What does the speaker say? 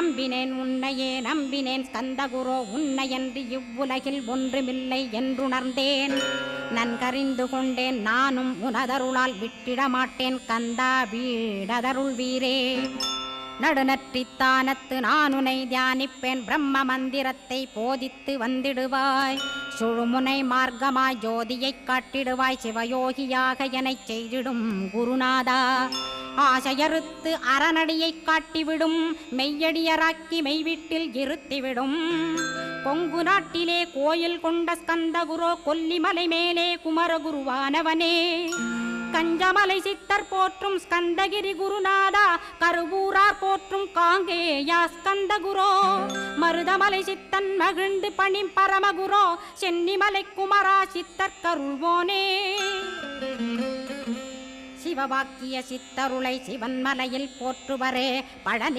நம்பினேன் உன்னையே நம்பினேன் ஸ்கந்தகுரோ உன்னையன்றி இவ்வுலகில் ஒன்றுமில்லை என்றுணர்ந்தேன். நன்கறிந்து கொண்டேன் நானும் உனதருளால் விட்டிட மாட்டேன் கந்தா வீடதருள் வீரே. நடுநற்றித்தானத்து நான் உனை தியானிப்பேன் பிரம்ம மந்திரத்தை போதித்து வந்திடுவாய். சுழுமுனை மார்க்கமாய் ஜோதியைக் காட்டிடுவாய் சிவயோகியாக எனச் செய்திடும் குருநாதா. ஆசையறுத்து அறநடியைக் காட்டிவிடும் மெய்யடியராக்கி மெய்வீட்டில் இருத்திவிடும். கொங்கு நாட்டிலே கோயில் கொண்ட ஸ்கந்தகுரோ கொல்லிமலை மேலே குமரகுருவானவனே. கஞ்சமலை சித்தர் போற்றும் ஸ்கந்தகிரி குருநாதா கருவூரார் போற்றும் காங்கேயா ஸ்கந்தகுரோ. மருதமலை சித்தன் மகிழ்ந்து பணி பரமகுரோ சென்னிமலை குமரா சித்தர் கருள்வோனே. சிவவாக்கிய சித்தருளை சிவன்மலையில் போற்றுவரே பழனி